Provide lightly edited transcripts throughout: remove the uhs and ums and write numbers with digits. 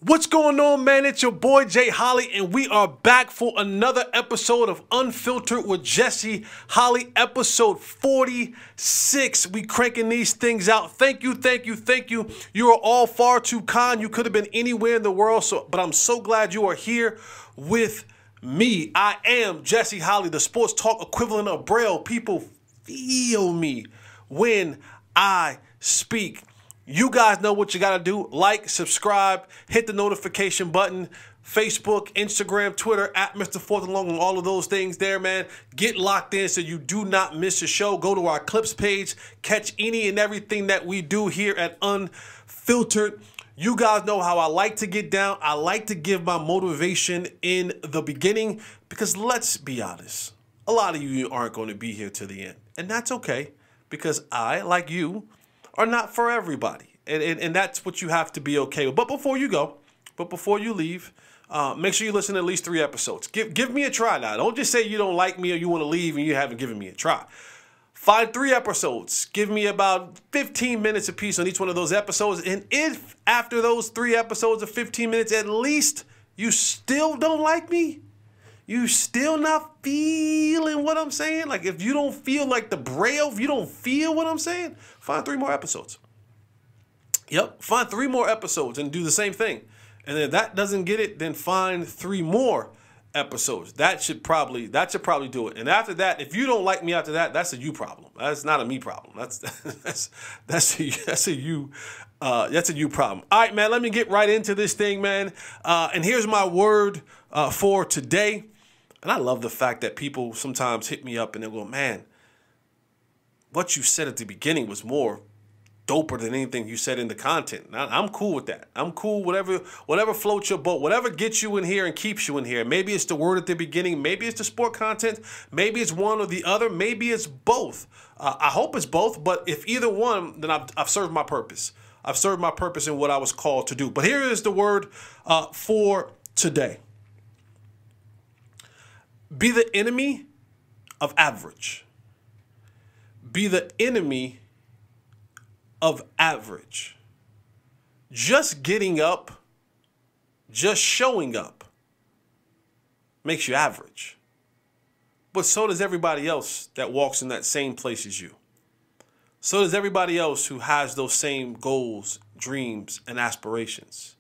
What's going on, man? It's your boy Jay Holley, and we are back for another episode of Unfiltered with Jesse Holley, episode 46. We cranking these things out. Thank you. You are all far too kind. You could have been anywhere in the world, but I'm so glad you are here with me. I am Jesse Holley, the sports talk equivalent of Braille. People feel me when I speak. You guys know what you got to do. Like, subscribe, hit the notification button. Facebook, Instagram, Twitter, at Mr. Fourth and Long, and all of those things there, man. Get locked in so you do not miss a show. Go to our clips page. Catch any and everything that we do here at Unfiltered. You guys know how I like to get down. I like to give my motivation in the beginning because let's be honest, a lot of you aren't going to be here to the end. And that's okay because I, like you, are not for everybody. And that's what you have to be okay with. But before you go, before you leave, make sure you listen to at least 3 episodes. Give me a try now. Don't just say you don't like me or you want to leave and you haven't given me a try. Find 3 episodes. Give me about 15 minutes apiece on each one of those episodes. And if after those 3 episodes of 15 minutes, at least you still don't like me, you still not feeling what I'm saying? Like if you don't feel like the Braille, if you don't feel what I'm saying, find 3 more episodes. Yep, find 3 more episodes and do the same thing. And if that doesn't get it, then find 3 more episodes. That should probably do it. And after that, if you don't like me after that, that's a you problem. That's not a me problem. That's a you problem. All right, man, let me get right into this thing, man. And here's my word for today. And I love the fact that people sometimes hit me up and they go, man, what you said at the beginning was more doper than anything you said in the content. I'm cool with that. I'm cool, whatever floats your boat, whatever gets you in here and keeps you in here. Maybe it's the word at the beginning. Maybe it's the sport content. Maybe it's one or the other. Maybe it's both. I hope it's both, but if either one, then I've served my purpose. I've served my purpose in what I was called to do. But here is the word for today. Be the enemy of average. Be the enemy of average. Just getting up, just showing up makes you average. But so does everybody else that walks in that same place as you. So does everybody else who has those same goals, dreams, and aspirations.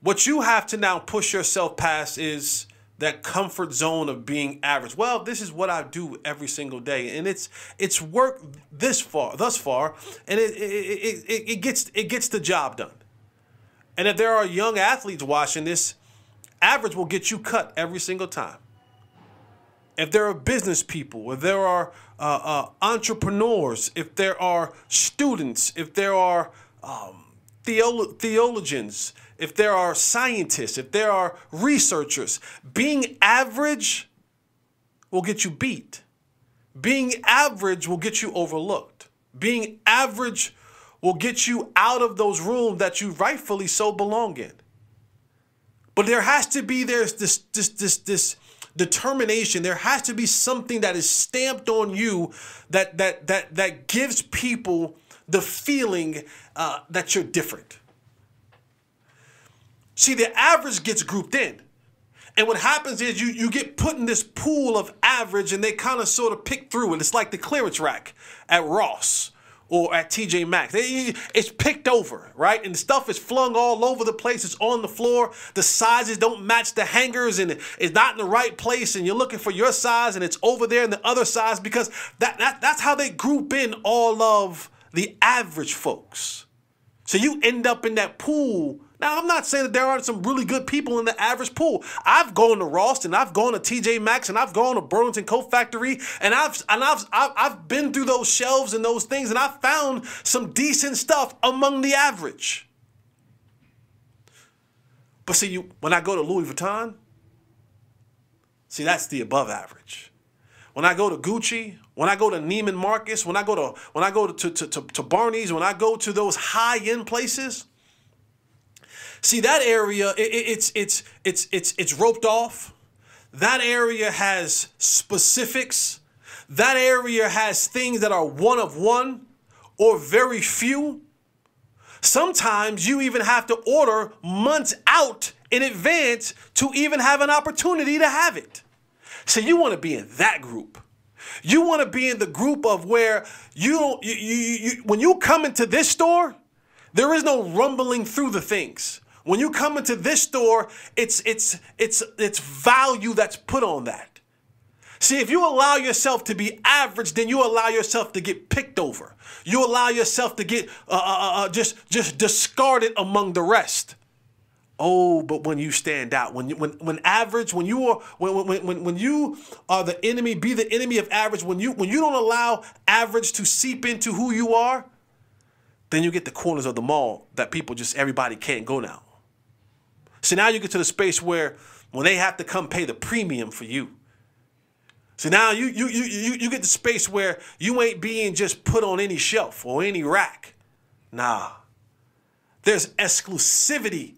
What you have to now push yourself past is that comfort zone of being average. Well, this is what I do every single day, and it's worked thus far, and it gets the job done. And if there are young athletes watching this, average will get you cut every single time. If there are business people, if there are entrepreneurs, if there are students, if there are theologians, if there are scientists, if there are researchers, being average will get you beat. Being average will get you overlooked. Being average will get you out of those rooms that you rightfully so belong in. But there has to be, there's this determination. There has to be something that is stamped on you that gives people the feeling that you're different. See, the average gets grouped in. And what happens is you get put in this pool of average and they kind of sort of pick through it. It's like the clearance rack at Ross or at TJ Maxx. It's picked over, right? And the stuff is flung all over the place. It's on the floor. The sizes don't match the hangers and it's not in the right place. And you're looking for your size and it's over there in the other size because that's how they group in all of the average folks. So you end up in that pool. Now, I'm not saying that there aren't some really good people in the average pool. I've gone to Ross and I've gone to TJ Maxx and I've gone to Burlington Coat Factory and I've been through those shelves and those things and I've found some decent stuff among the average. But see, when I go to Louis Vuitton, see, that's the above average. When I go to Gucci, when I go to Neiman Marcus, when I go to Barney's, when I go to those high-end places, see, that area, it's roped off. That area has specifics. That area has things that are one of one or very few. Sometimes you even have to order months out in advance to even have an opportunity to have it. So you want to be in that group. You want to be in the group of where when you come into this store, there is no rumbling through the things. When you come into this store, it's value that's put on that. See, if you allow yourself to be average, then you allow yourself to get picked over. You allow yourself to get just discarded among the rest. Oh, but when you stand out, when you are the enemy, be the enemy of average. When you don't allow average to seep into who you are, then you get the corners of the mall that everybody can't go now. So now you get to the space where when they have to come pay the premium for you. So now you get the space where you ain't being just put on any shelf or any rack. Nah, there's exclusivity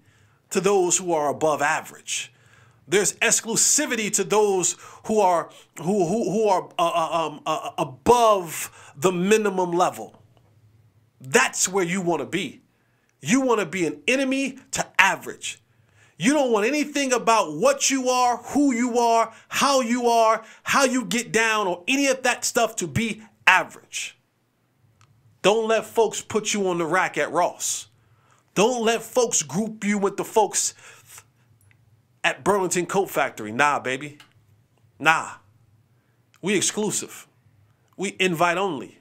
to those who are above average. There's exclusivity to those who are above the minimum level. That's where you want to be. You want to be an enemy to average. You don't want anything about what you are, who you are, how you get down, or any of that stuff to be average. Don't let folks put you on the rack at Ross. Don't let folks group you with the folks at Burlington Coat Factory. Nah, baby. Nah. We exclusive. We invite only.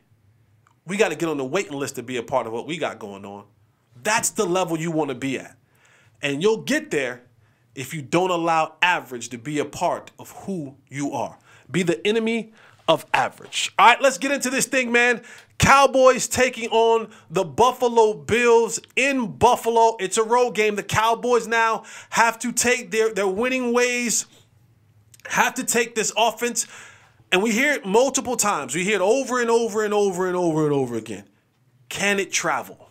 We got to get on the waiting list to be a part of what we got going on. That's the level you want to be at. And you'll get there if you don't allow average to be a part of who you are. Be the enemy of average. All right, let's get into this thing, man. Cowboys taking on the Buffalo Bills in Buffalo. It's a road game. The Cowboys now have to take their winning ways, have to take this offense. And we hear it multiple times. We hear it over and over and over and over and over again. Can it travel?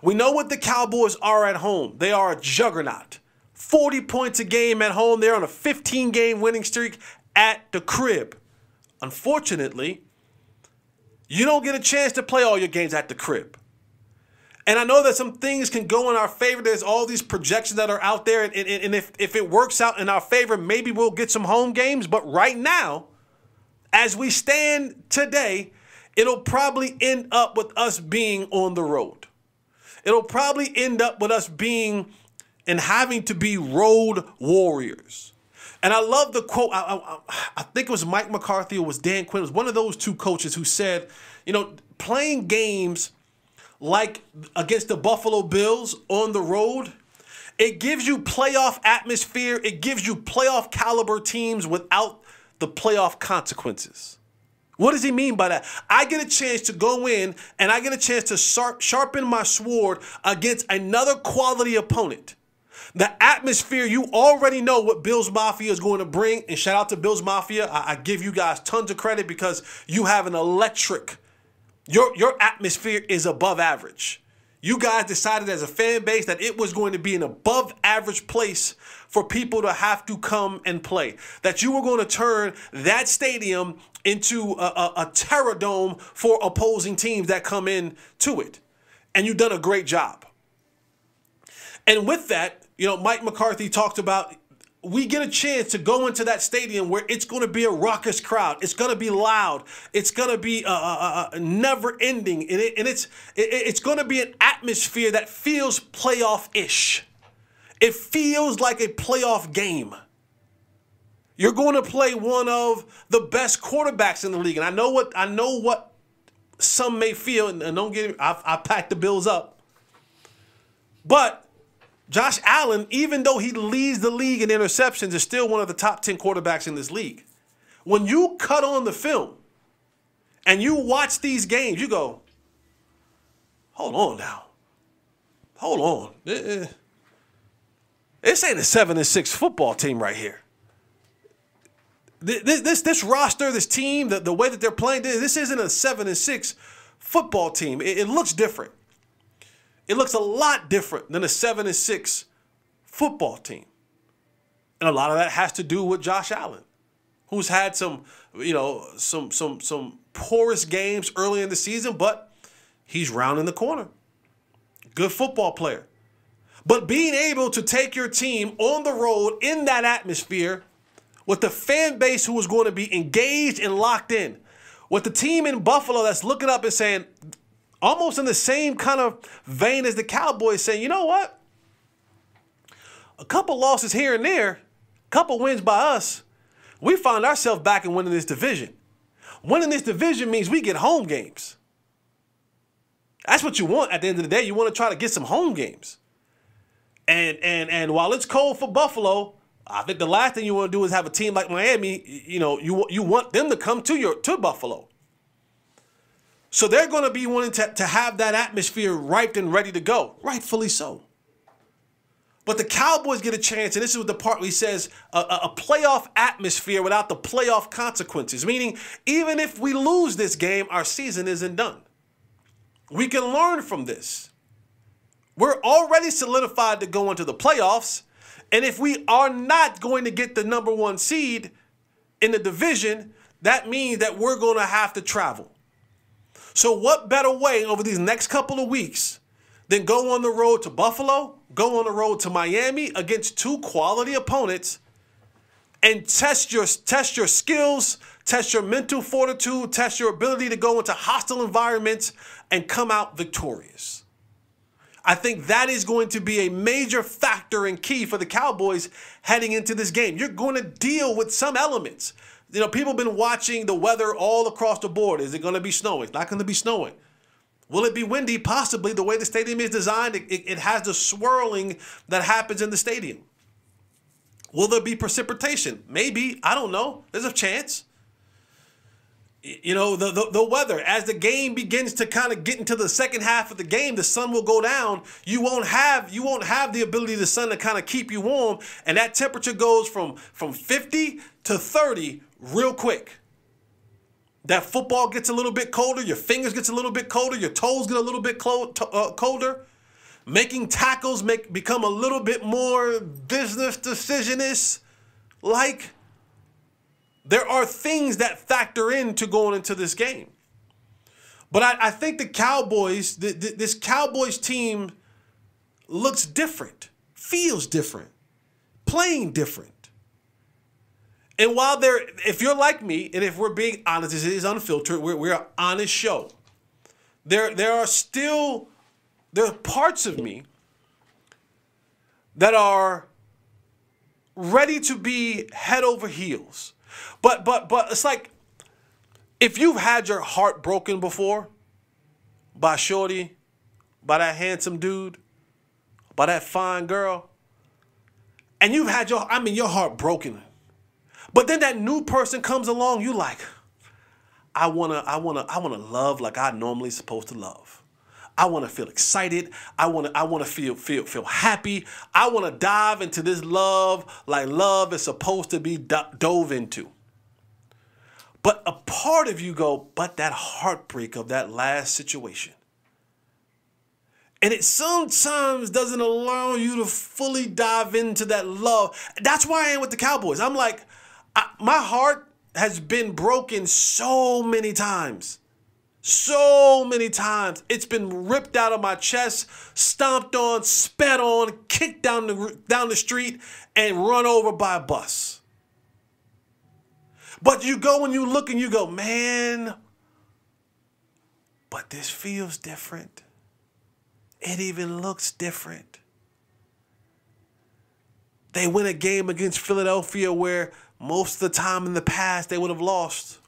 We know what the Cowboys are at home. They are a juggernaut. 40 points a game at home. They're on a 15-game winning streak at the crib. Unfortunately, you don't get a chance to play all your games at the crib. And I know that some things can go in our favor. There's all these projections that are out there. And if it works out in our favor, maybe we'll get some home games. But right now, as we stand today, it'll probably end up with us being on the road. It'll probably end up with us being and having to be road warriors. And I love the quote. I think it was Mike McCarthy or it was Dan Quinn. It was one of those two coaches who said, you know, playing games like against the Buffalo Bills on the road, it gives you playoff atmosphere. It gives you playoff caliber teams without the playoff consequences. What does he mean by that? I get a chance to go in and I get a chance to sharpen my sword against another quality opponent. The atmosphere, you already know what Bills Mafia is going to bring. And shout out to Bills Mafia. I give you guys tons of credit because you have an electric, your atmosphere is above average. You guys decided as a fan base that it was going to be an above average place for people to have to come and play. That you were going to turn that stadium into a terror dome for opposing teams that come in to it. And you've done a great job. And with that, you know, Mike McCarthy talked about we get a chance to go into that stadium where it's going to be a raucous crowd. It's going to be loud. It's going to be never ending. And it's going to be an atmosphere that feels playoff-ish. It feels like a playoff game. You're going to play one of the best quarterbacks in the league. And I know what some may feel, and don't get me, I packed the Bills up. But Josh Allen, even though he leads the league in interceptions, is still one of the top 10 quarterbacks in this league. When you cut on the film and you watch these games, you go, hold on now. Hold on. This ain't a 7-6 football team right here. This roster, this team, the way that they're playing, this isn't a 7-6 football team. It looks different. It looks a lot different than a 7-6 football team. And a lot of that has to do with Josh Allen, who's had some porous games early in the season, but he's rounding the corner. Good football player. But being able to take your team on the road in that atmosphere with the fan base who is going to be engaged and locked in, with the team in Buffalo that's looking up and saying, almost in the same kind of vein as the Cowboys, saying, you know what? A couple losses here and there, a couple wins by us, we find ourselves back in winning this division. Winning this division means we get home games. That's what you want at the end of the day. You want to try to get some home games. And while it's cold for Buffalo, I think the last thing you want to do is have a team like Miami. You know, you want them to come to Buffalo. So they're going to be wanting to have that atmosphere ripe and ready to go. Rightfully so. But the Cowboys get a chance, and this is the part where he says a playoff atmosphere without the playoff consequences. Meaning, even if we lose this game, our season isn't done. We can learn from this. We're already solidified to go into the playoffs. And if we are not going to get the #1 seed in the division, that means that we're going to have to travel. So what better way over these next couple of weeks than go on the road to Buffalo, go on the road to Miami against two quality opponents and test your skills, test your mental fortitude, test your ability to go into hostile environments and come out victorious. I think that is going to be a major factor and key for the Cowboys heading into this game. You're going to deal with some elements. You know, people have been watching the weather all across the board. Is it going to be snowing? It's not going to be snowing. Will it be windy? Possibly. The way the stadium is designed, it has the swirling that happens in the stadium. Will there be precipitation? Maybe. I don't know. There's a chance. You know, the weather, as the game begins to kind of get into the second half of the game, the sun will go down. You won't have the ability of the sun to kind of keep you warm, and that temperature goes from 50 to 30 real quick. That football gets a little bit colder, your fingers gets a little bit colder, your toes get a little bit colder. Making tackles become a little bit more business decisionist like. There are things that factor into going into this game. But I think the Cowboys, this Cowboys team looks different, feels different, playing different. And while if you're like me, and if we're being honest, this is unfiltered, we're an honest show. There are parts of me that are ready to be head over heels. But it's like, if you've had your heart broken before by shorty, by that handsome dude, by that fine girl, and you've had your heart broken, but then that new person comes along, you like, I wanna love like I normally supposed to love. I want to feel excited. I want to feel happy. I want to dive into this love like love is supposed to be dove into. But a part of you go, but that heartbreak of that last situation. And it sometimes doesn't allow you to fully dive into that love. That's why I am with the Cowboys. I'm like, my heart has been broken so many times. So many times. It's been ripped out of my chest, stomped on, spat on, kicked down the street, and run over by a bus. But you go and you look and you go, man, but this feels different. It even looks different. They win a game against Philadelphia where most of the time in the past they would have lost.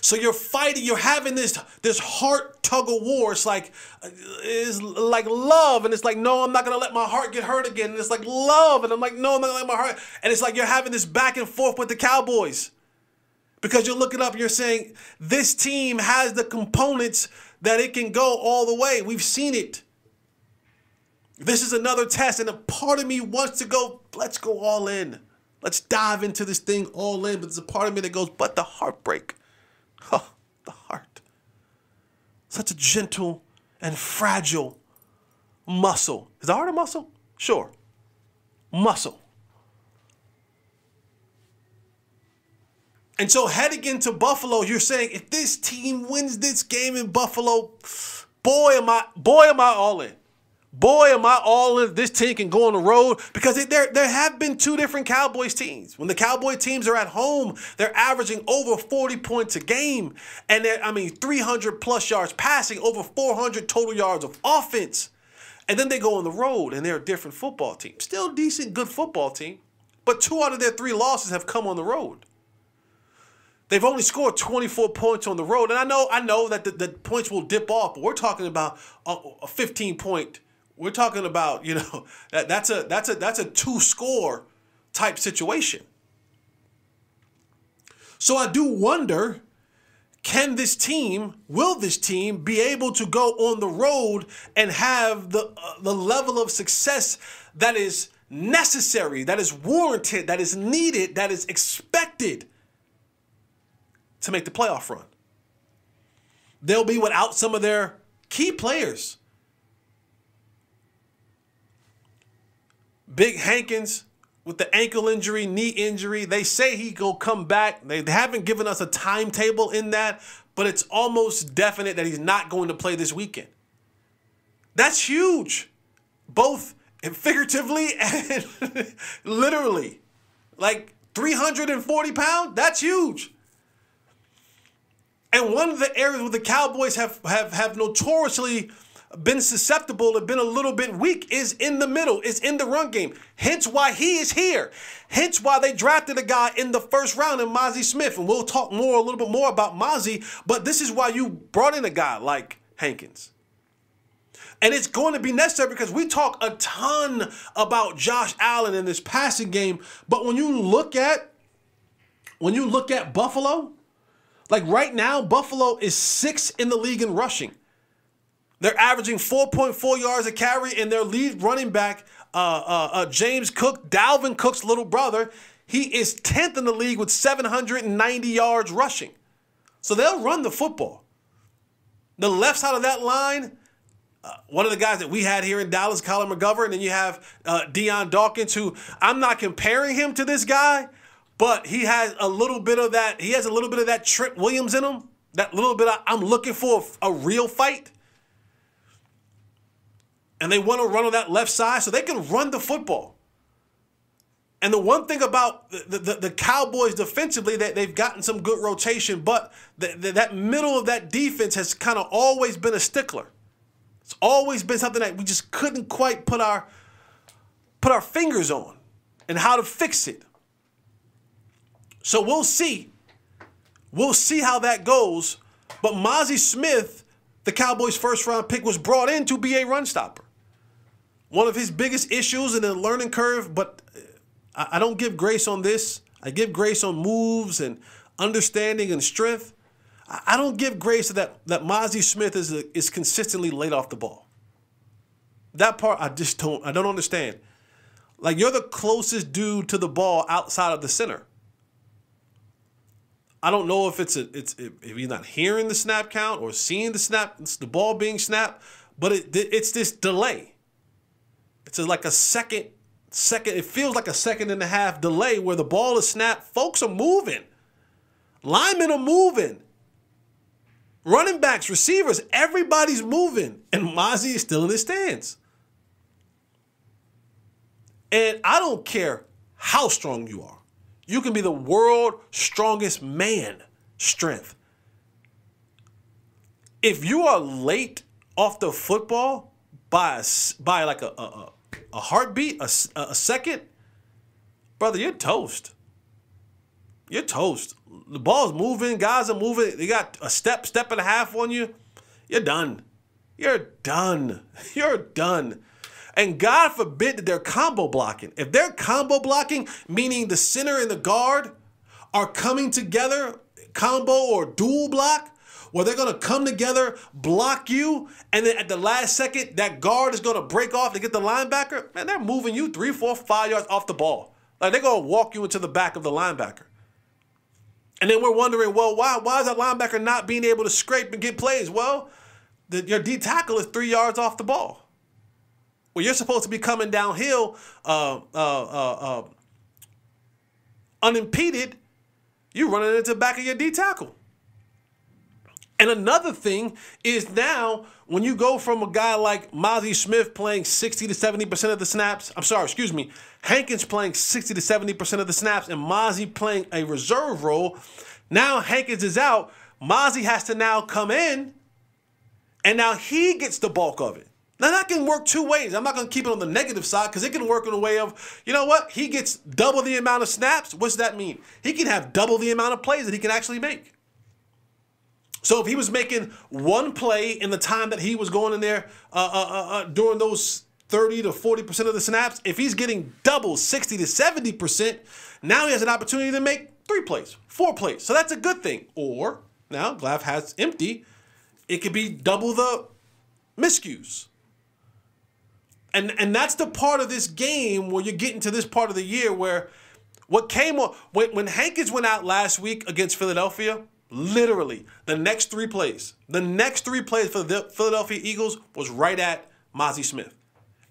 So you're fighting, you're having this heart tug of war. It's like love, and it's like, no, I'm not gonna let my heart get hurt again. And it's like love, and I'm like, no, I'm not gonna let my heart. And it's like you're having this back and forth with the Cowboys. Because you're looking up and you're saying, this team has the components that it can go all the way. We've seen it. This is another test, and a part of me wants to go, let's go all in. Let's dive into this thing all in. But there's a part of me that goes, but the heartbreak. Oh, the heart. Such a gentle and fragile muscle. Is the heart a muscle? Sure. Muscle. And so heading into Buffalo, you're saying if this team wins this game in Buffalo, boy, am I all in. Boy, am I all in. This team can go on the road because there have been two different Cowboys teams. When the Cowboy teams are at home, they're averaging over 40 points a game. And 300 plus yards passing, over 400 total yards of offense. And then they go on the road and they're a different football team. Still decent, good football team. But 2 out of their 3 losses have come on the road. They've only scored 24 points on the road. And I know that the points will dip off, but we're talking about a 15-point. We're talking about, that's a 2-score type situation. So I do wonder, will this team be able to go on the road and have the level of success that is necessary, that is warranted, that is needed, that is expected to make the playoff run? They'll be without some of their key players. Big Hankins with the ankle injury, knee injury. They say he will come back. They haven't given us a timetable in that, but it's almost definite that he's not going to play this weekend. That's huge, both figuratively and literally. Like 340 pounds, that's huge. And one of the areas where the Cowboys have notoriously been susceptible and been a little bit weak is in the middle, is in the run game. Hence why he is here. Hence why they drafted a guy in the first round in Mazi Smith. And we'll talk a little bit more about Mazi, but this is why you brought in a guy like Hankins. And it's going to be necessary because we talk a ton about Josh Allen in this passing game. But when you look at Buffalo, like right now, Buffalo is 6th in the league in rushing. They're averaging 4.4 yards a carry, and their lead running back, James Cook, Dalvin Cook's little brother, he is 10th in the league with 790 yards rushing. So they'll run the football. The left side of that line, one of the guys that we had here in Dallas, Colin McGovern, and then you have Deion Dawkins, who I'm not comparing him to this guy, but he has a little bit of that. He has a little bit of that Trent Williams in him. That little bit of, I'm looking for a real fight. And they want to run on that left side so they can run the football. And the one thing about the Cowboys defensively, that they've gotten some good rotation, but that middle of that defense has kind of always been a stickler. It's always been something that we just couldn't quite put our fingers on and how to fix it. So we'll see. We'll see how that goes. But Mazi Smith, the Cowboys' first-round pick, was brought in to be a run stopper. One of his biggest issues in the learning curve, but I don't give grace on this. I give grace on moves and understanding and strength. I don't give grace to that Mazi Smith is consistently late off the ball. That part I don't understand. Like, you're the closest dude to the ball outside of the center. I don't know if if you're not hearing the snap count or seeing the ball being snapped, but it's this delay. It's like a second. It feels like a 1.5 seconds delay where the ball is snapped. Folks are moving. Linemen are moving. Running backs, receivers, everybody's moving. And Mazi is still in his stance. And I don't care how strong you are. You can be the world's strongest man strength. If you are late off the football by like a heartbeat, a second, brother, you're toast. You're toast. The ball's moving. Guys are moving. You got a step and a half on you. You're done. You're done. You're done. And God forbid that they're combo blocking. If they're combo blocking, meaning the center and the guard are coming together, combo or dual block, where they're going to come together, block you, and then at the last second, that guard is going to break off to get the linebacker, man, they're moving you 3, 4, 5 yards off the ball. Like, they're going to walk you into the back of the linebacker. And then we're wondering, well, why is that linebacker not being able to scrape and get plays? Well, your D tackle is 3 yards off the ball. Well, you're supposed to be coming downhill unimpeded. You're running into the back of your D tackle. And another thing is now when you go from a guy like Mozzie Smith playing 60 to 70% of the snaps, Hankins playing 60 to 70% of the snaps and Mozzie playing a reserve role, now Hankins is out. Mozzie has to now come in and now he gets the bulk of it. Now that can work two ways. I'm not going to keep it on the negative side because it can work in a way of, you know what? He gets double the amount of snaps. What's that mean? He can have double the amount of plays that he can actually make. So if he was making one play in the time that he was going in there during those 30 to 40% of the snaps, if he's getting double 60 to 70%, now he has an opportunity to make 3 plays, 4 plays. So that's a good thing. Or now Glav has empty. It could be double the miscues. And that's the part of this game where you're getting to this part of the year where what came on, when Hankins went out last week against Philadelphia, literally, the next 3 plays for the Philadelphia Eagles was right at Mozzie Smith.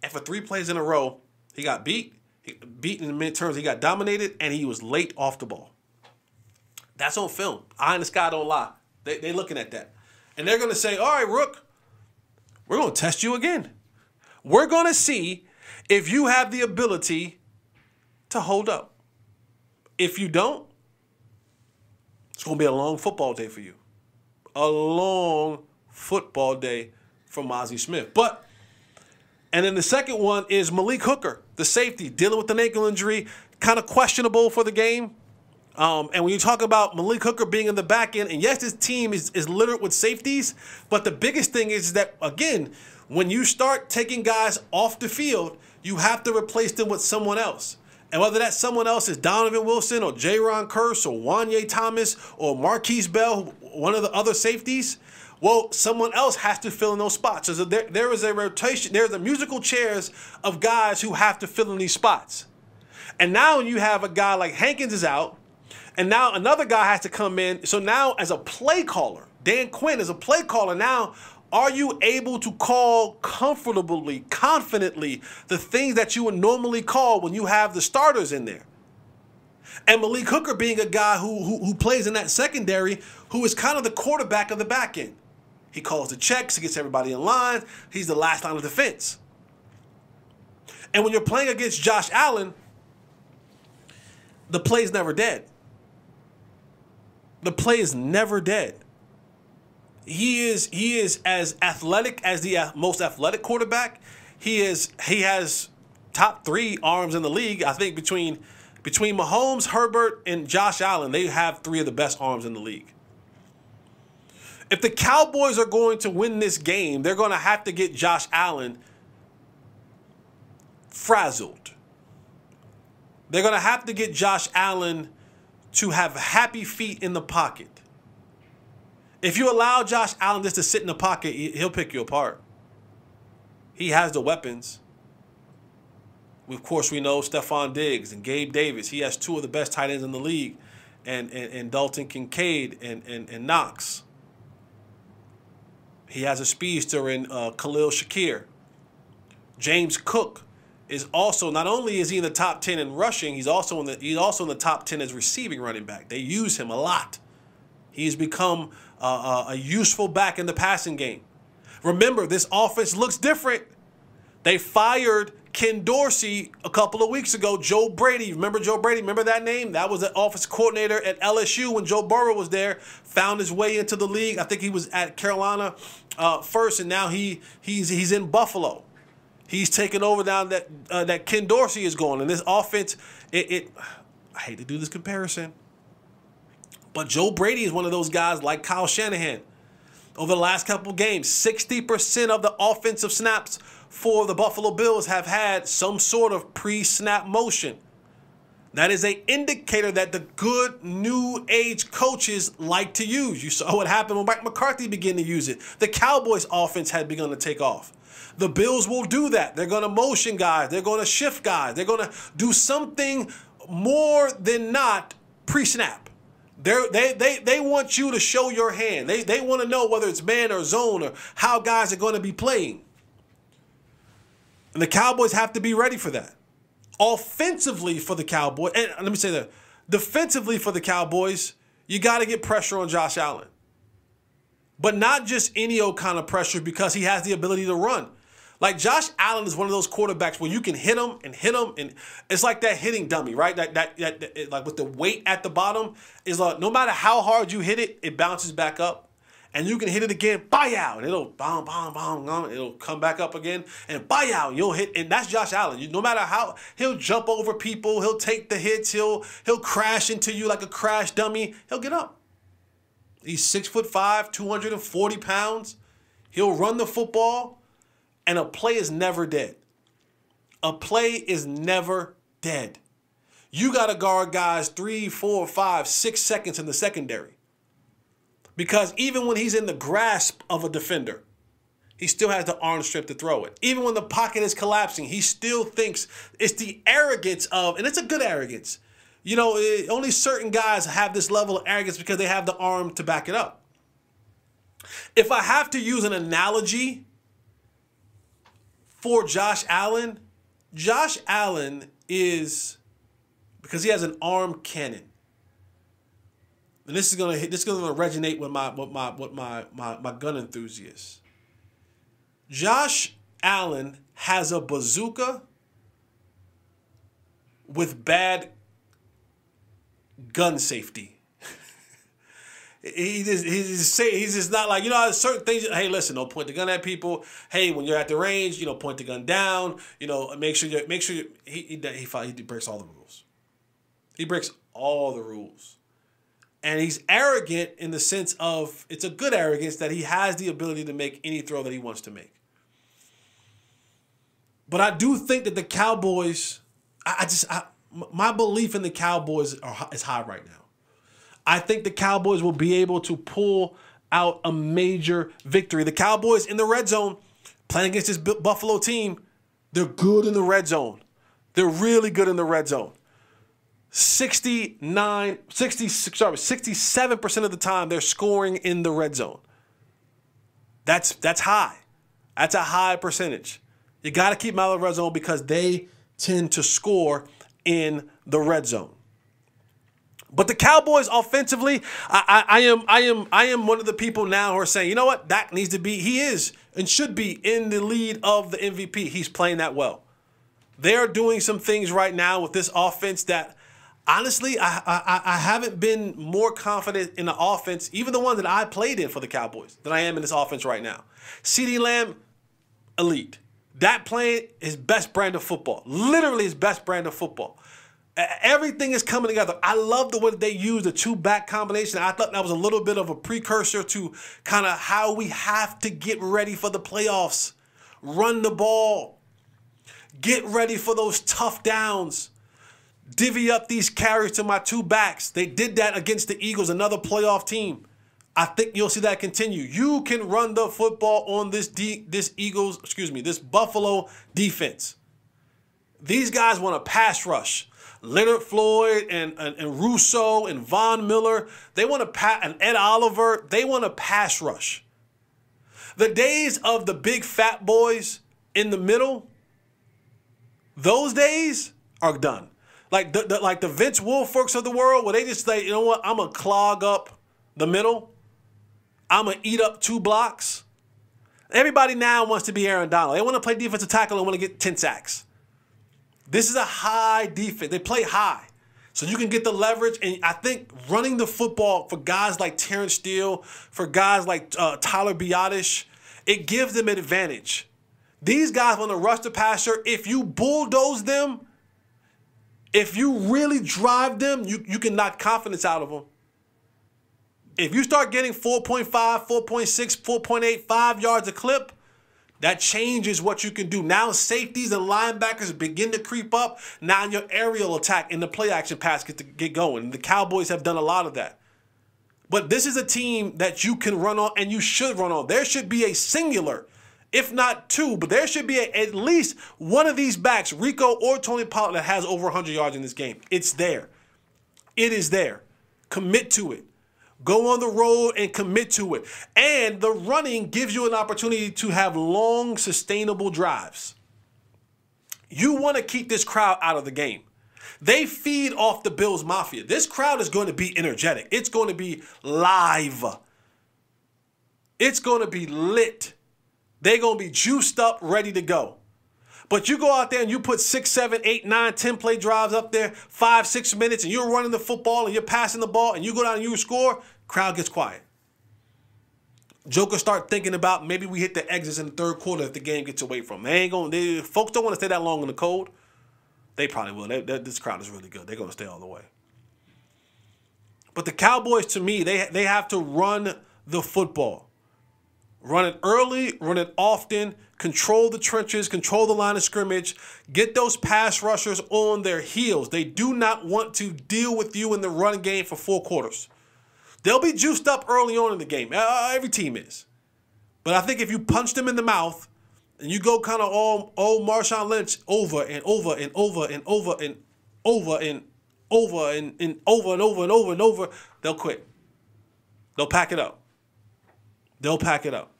And for 3 plays in a row, he got beat in the midterms. He got dominated, and he was late off the ball. That's on film. Eye in the sky don't lie. They looking at that. And they're going to say, all right, Rook, we're going to test you again. We're going to see if you have the ability to hold up. If you don't, it's going to be a long football day for you. A long football day for Mozzie Smith. And then the second one is Malik Hooker, the safety, dealing with an ankle injury, kind of questionable for the game. And when you talk about Malik Hooker being in the back end, and yes, this team is littered with safeties, but the biggest thing is that, again, when you start taking guys off the field, you have to replace them with someone else. And whether that someone else is Donovan Wilson or Jaron Kearse or Wanye Thomas or Marquise Bell, one of the other safeties, well, someone else has to fill in those spots. So there is a rotation. There's a musical chairs of guys who have to fill in these spots. And now you have a guy like Hankins is out, and now another guy has to come in. So now as a play caller, Dan Quinn is a play caller now. Are you able to call comfortably, confidently, the things that you would normally call when you have the starters in there? And Malik Hooker being a guy who plays in that secondary, who is kind of the quarterback of the back end. He calls the checks, he gets everybody in line, he's the last line of defense. And when you're playing against Josh Allen, the play's never dead. The play is never dead. He is as athletic as the most athletic quarterback. He has top 3 arms in the league. I think between Mahomes, Herbert, and Josh Allen, they have 3 of the best arms in the league. If the Cowboys are going to win this game, they're going to have to get Josh Allen frazzled. They're going to have to get Josh Allen to have happy feet in the pocket. If you allow Josh Allen just to sit in the pocket, he'll pick you apart. He has the weapons. Of course, we know Stephon Diggs and Gabe Davis. He has 2 of the best tight ends in the league, and Dalton Kincaid and Knox. He has a speedster in Khalil Shakir. James Cook is also, not only is he in the top 10 in rushing, he's also in the top 10 as receiving running back. They use him a lot. He's become a useful back in the passing game. Remember, this offense looks different. They fired Ken Dorsey a couple of weeks ago. Joe Brady, remember Joe Brady? Remember that name? That was the offensive coordinator at LSU when Joe Burrow was there. Found his way into the league. I think he was at Carolina first, and now he's in Buffalo. He's taken over down that Ken Dorsey is going. And this offense, I hate to do this comparison, but Joe Brady is one of those guys like Kyle Shanahan. Over the last couple of games, 60% of the offensive snaps for the Buffalo Bills have had some sort of pre-snap motion. That is an indicator that the good new age coaches like to use. You saw what happened when Mike McCarthy began to use it. The Cowboys offense had begun to take off. The Bills will do that. They're going to motion guys. They're going to shift guys. They're going to do something more than not pre-snap. They want you to show your hand. They want to know whether it's man or zone or how guys are going to be playing. And the Cowboys have to be ready for that. Offensively for the Cowboys, and let me say that, defensively for the Cowboys, you got to get pressure on Josh Allen. But not just any old kind of pressure because he has the ability to run. Like Josh Allen is one of those quarterbacks where you can hit him, and it's like that hitting dummy, right? That like with the weight at the bottom is like no matter how hard you hit it, it bounces back up, and you can hit it again, out, and it'll it'll come back up again, and out, you'll hit, and that's Josh Allen. No matter how he'll jump over people, he'll take the hits, he'll crash into you like a crash dummy. He'll get up. He's 6'5", 240 pounds. He'll run the football. And a play is never dead. A play is never dead. You got to guard guys 3, 4, 5, 6 seconds in the secondary. Because even when he's in the grasp of a defender, he still has the arm strength to throw it. Even when the pocket is collapsing, he still thinks it's the arrogance of, and it's a good arrogance. You know, only certain guys have this level of arrogance because they have the arm to back it up. If I have to use an analogy for Josh Allen is, because he has an arm cannon. And this is gonna resonate with my gun enthusiasts. Josh Allen has a bazooka with bad gun safety. He's just not like, you know, certain things. Hey, listen, don't point the gun at people. Hey, when you're at the range, you know, point the gun down. You know, make sure he breaks all the rules. He breaks all the rules, and he's arrogant in the sense of, it's a good arrogance that he has the ability to make any throw that he wants to make. But I do think that the Cowboys, my belief in the Cowboys is high right now. I think the Cowboys will be able to pull out a major victory. The Cowboys in the red zone, playing against this Buffalo team, they're good in the red zone. They're really good in the red zone. 67% of the time they're scoring in the red zone. That's high. That's a high percentage. You got to keep them out of the red zone because they tend to score in the red zone. But the Cowboys offensively, I am one of the people now who are saying, you know what, Dak needs to be, he is and should be in the lead of the MVP. He's playing that well. They're doing some things right now with this offense that, honestly, I haven't been more confident in the offense, even the one that I played in for the Cowboys, than I am in this offense right now. CeeDee Lamb, elite. Dak playing his best brand of football, literally his best brand of football. Everything is coming together. I love the way that they use the two-back combination. I thought that was a little bit of a precursor to kind of how we have to get ready for the playoffs. Run the ball. Get ready for those tough downs. Divvy up these carries to my two backs. They did that against the Eagles, another playoff team. I think you'll see that continue. You can run the football on this Buffalo defense. These guys want a pass rush. Leonard Floyd and Russo and Von Miller, they want to pass, and Ed Oliver, they want a pass rush. The days of the big fat boys in the middle, those days are done. Like the Vince Wilforks of the world, where they just say, you know what, I'm going to clog up the middle. I'm going to eat up 2 blocks. Everybody now wants to be Aaron Donald. They want to play defensive tackle and want to get 10 sacks. This is a high defense. They play high. So you can get the leverage. And I think running the football for guys like Terrence Steele, for guys like Tyler Biadasz, it gives them an advantage. These guys want to rush the passer. If you bulldoze them, if you really drive them, you can knock confidence out of them. If you start getting 4.5, 4.6, 4.8, 5 yards a clip, that changes what you can do. Now safeties and linebackers begin to creep up. Now your aerial attack and the play action pass get going. The Cowboys have done a lot of that. But this is a team that you can run on and you should run on. There should be a singular, if not 2, but there should be at least one of these backs, Rico or Tony Pollard, that has over 100 yards in this game. It's there. It is there. Commit to it. Go on the road and commit to it. And the running gives you an opportunity to have long, sustainable drives. You want to keep this crowd out of the game. They feed off the Bills Mafia. This crowd is going to be energetic. It's going to be live. It's going to be lit. They're going to be juiced up, ready to go. But you go out there and you put 6, 7, 8, 9, 10 play drives up there, 5, 6 minutes, and you're running the football and you're passing the ball and you go down and you score, crowd gets quiet. Jokers start thinking about maybe we hit the exits in the third quarter if the game gets away from them. Folks don't want to stay that long in the cold. They probably will. This crowd is really good. They're going to stay all the way. But the Cowboys, to me, they have to run the football. Run it early, run it often, control the trenches, control the line of scrimmage, get those pass rushers on their heels. They do not want to deal with you in the run game for 4 quarters. They'll be juiced up early on in the game. Every team is. But I think if you punch them in the mouth and you go kind of all Marshawn Lynch over and over and over and over and over and over and over and over and over and over, they'll quit. They'll pack it up. They'll pack it up.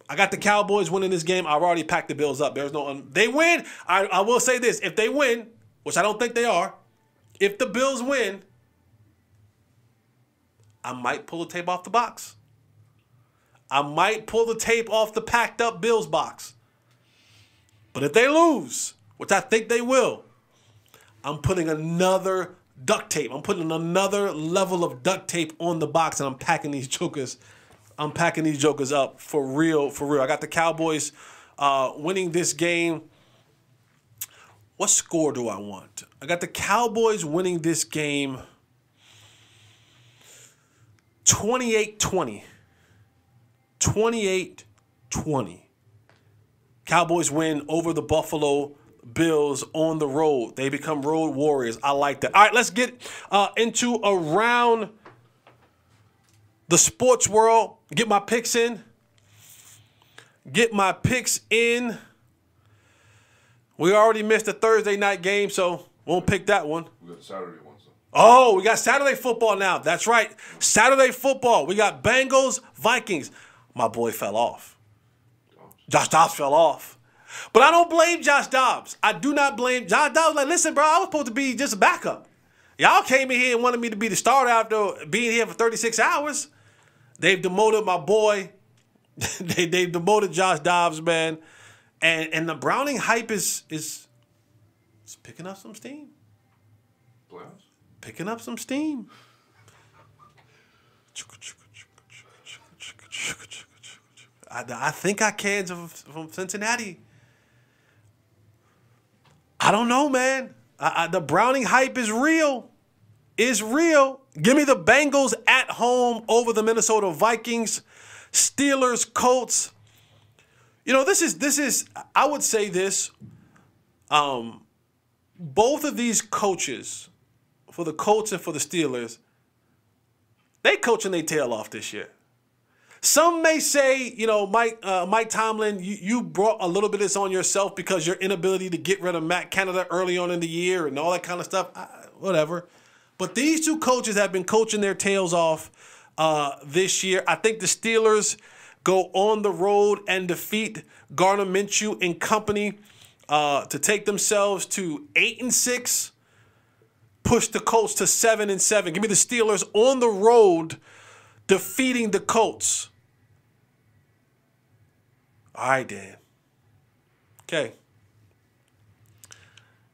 I got the Cowboys winning this game. I've already packed the Bills up. There's no they win. I will say this. If they win, which I don't think they are, if the Bills win, I might pull the tape off the box. I might pull the tape off the packed up Bills box. But if they lose, which I think they will, I'm putting another duct tape. I'm putting another level of duct tape on the box, and I'm packing these jokers. I'm packing these jokers up for real, for real. I got the Cowboys winning this game. What score do I want? I got the Cowboys winning this game 28-20. 28-20. Cowboys win over the Buffalo Bills on the road. They become road warriors. I like that. All right, let's get into around the sports world. Get my picks in. Get my picks in. We already missed the Thursday night game, so won't pick that one. We got Saturday one. So. Oh, we got Saturday football now. That's right. Saturday football. We got Bengals, Vikings. My boy fell off. Josh Dobbs fell off. But I don't blame Josh Dobbs. I do not blame Josh Dobbs. Like, listen, bro, I was supposed to be just a backup. Y'all came in here and wanted me to be the starter after being here for 36 hours. They've demoted my boy. They've demoted Josh Dobbs, man. And the Browning hype is picking up some steam. Playoffs? Picking up some steam. I think I can from Cincinnati. I don't know, man. The Browning hype is real. Is real. Give me the Bengals at home over the Minnesota Vikings. Steelers, Colts. You know, this is I would say this. Both of these coaches, for the Colts and for the Steelers, they coaching their tail off this year. Some may say, you know, Mike Tomlin, you brought a little bit of this on yourself because your inability to get rid of Matt Canada early on in the year and all that kind of stuff. Whatever. But these two coaches have been coaching their tails off this year. I think the Steelers go on the road and defeat Gardner Minshew and company to take themselves to 8-6, push the Colts to 7-7. Give me the Steelers on the road defeating the Colts. All right, Dan. Okay.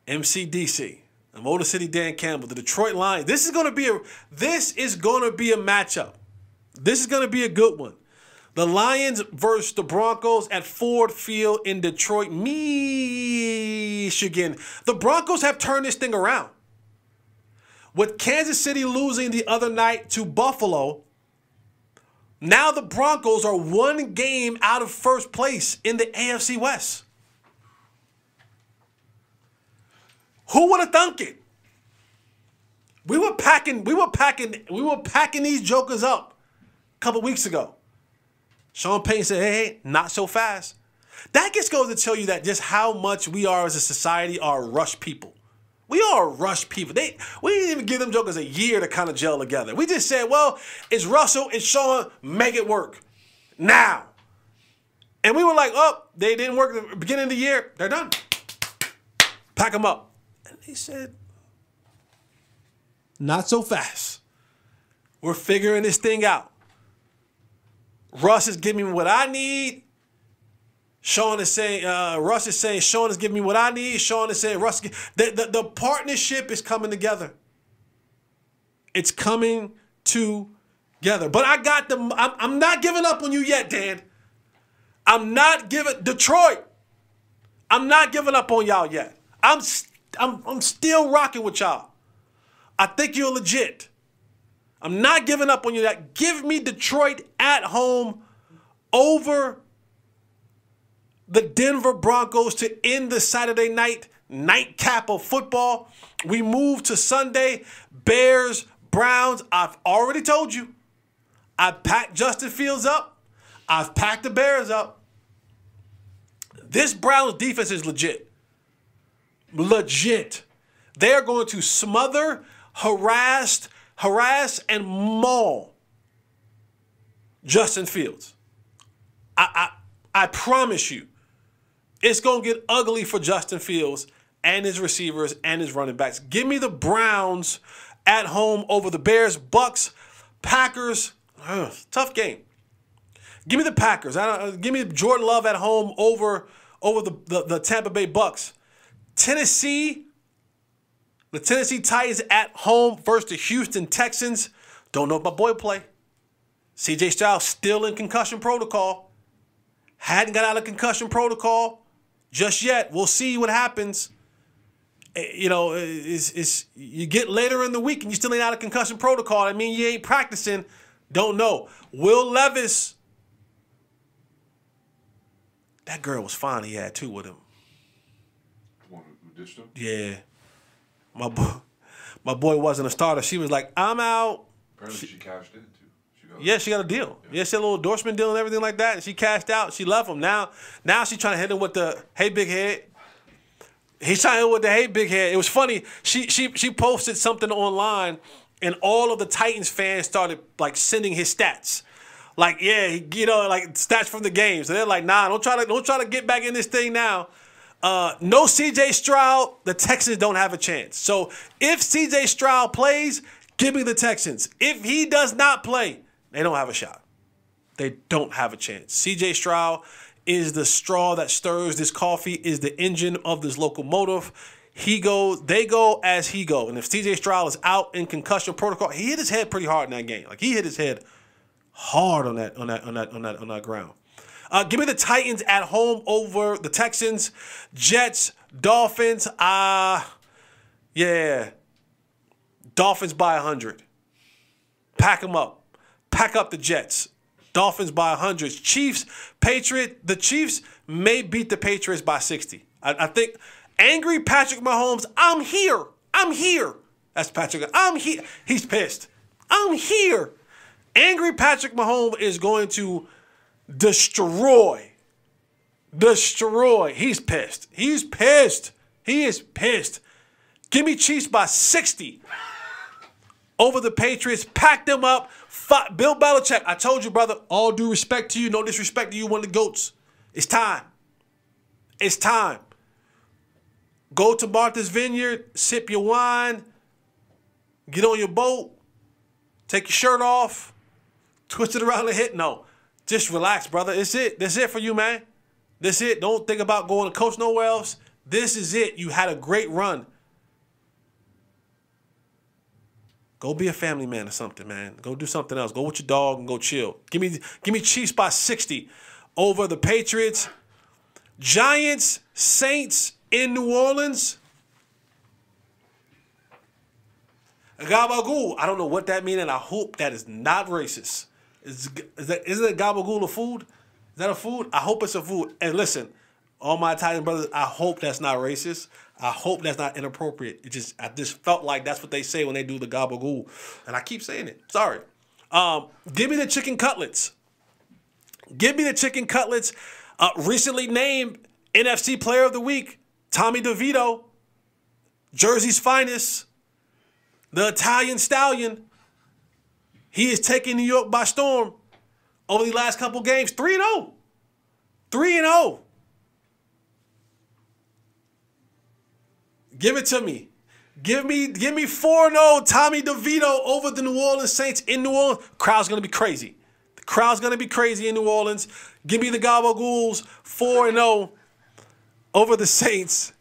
MCDC. The Motor City Dan Campbell, the Detroit Lions. This is going to be a matchup. This is going to be a good one. The Lions versus the Broncos at Ford Field in Detroit, Michigan. The Broncos have turned this thing around. With Kansas City losing the other night to Buffalo, now the Broncos are one game out of first place in the AFC West. Who would have thunk it? We were packing these jokers up a couple weeks ago. Sean Payton said, hey, not so fast. That just goes to tell you that just how much we are as a society are rush people. We are rush people. We didn't even give them jokers a year to kind of gel together. We just said, well, it's Russell and Sean, make it work now. And we were like, oh, they didn't work at the beginning of the year. They're done. Pack them up. And they said, not so fast. We're figuring this thing out. Russ is giving me what I need. Sean is saying, Russ is saying, Sean is giving me what I need. Sean is saying, Russ, the partnership is coming together. It's coming together. But I got them. I'm not giving up on you yet, Dan. I'm not giving, Detroit, I'm not giving up on y'all yet. I'm still rocking with y'all. I think you're legit. I'm not giving up on you yet. Give me Detroit at home over the Denver Broncos to end the Saturday night nightcap of football. We move to Sunday. Bears, Browns. I've already told you. I've packed Justin Fields up. I've packed the Bears up. This Browns defense is legit. Legit. They are going to smother, harass, and maul Justin Fields. I promise you. It's going to get ugly for Justin Fields and his receivers and his running backs. Give me the Browns at home over the Bears. Bucks, Packers. Tough game. Give me the Packers. Give me Jordan Love at home over the Tampa Bay Bucks. Tennessee. The Tennessee Titans at home versus the Houston Texans. Don't know if my boy play. CJ Stroud still in concussion protocol. Hadn't got out of concussion protocol just yet. We'll see what happens. You know, you get later in the week and you still ain't out of concussion protocol. I mean, you ain't practicing. Don't know. Will Levis. That girl was fine. He had two with him. The one who ditched him? Yeah. My boy wasn't a starter. She was like, I'm out. Apparently she cashed in, too. She got a deal. Yeah, she had a little endorsement deal and everything like that. And she cashed out. She left him. Now she's trying to hit him with the, hey, big head. He's trying to hit him with the, hey, big head. It was funny. She posted something online, and all of the Titans fans started, like, sending his stats. Like, yeah, you know, like, stats from the game. So they're like, nah, don't try to get back in this thing now. No C.J. Stroud. The Texans don't have a chance. So if C.J. Stroud plays, give me the Texans. If he does not play, they don't have a shot. They don't have a chance. C.J. Stroud is the straw that stirs this coffee, is the engine of this locomotive. They go as he go. And if C.J. Stroud is out in concussion protocol, he hit his head pretty hard in that game. Like, he hit his head hard on that ground. Give me the Titans at home over the Texans. Jets, Dolphins. Yeah. Dolphins by 100. Pack them up. Pack up the Jets. Dolphins by 100. Chiefs, Patriots. The Chiefs may beat the Patriots by 60. I think angry Patrick Mahomes, I'm here. I'm here. That's Patrick. I'm here. He's pissed. I'm here. Angry Patrick Mahomes is going to destroy. He's pissed. He's pissed. He is pissed. Give me Chiefs by 60 over the Patriots. Pack them up. Bill Belichick, I told you, brother, all due respect to you, no disrespect to you, one of the GOATs. It's time. It's time. Go to Martha's Vineyard, sip your wine, get on your boat, take your shirt off, twist it around the hip. No, just relax, brother. It's it. That's it for you, man. That's it. Don't think about going to coach nowhere else. This is it. You had a great run. Go be a family man or something, man. Go do something else. Go with your dog and go chill. Give me Chiefs by 60 over the Patriots. Giants, Saints in New Orleans. Gabagool. I don't know what that means, and I hope that is not racist. Isn't it gabagool a food? Is that a food? I hope it's a food. And listen, all my Italian brothers, I hope that's not racist. I hope that's not inappropriate. I just felt like that's what they say when they do the gabagool. And I keep saying it. Sorry. Give me the chicken cutlets. Give me the chicken cutlets. Recently named NFC Player of the Week, Tommy DeVito, Jersey's finest, the Italian stallion. He is taking New York by storm over the last couple games. 3-0. 3-0. Give it to me. Give me 4-0 Tommy DeVito over the New Orleans Saints in New Orleans. Crowd's going to be crazy. The crowd's going to be crazy in New Orleans. Give me the Gabagools 4-0 over the Saints.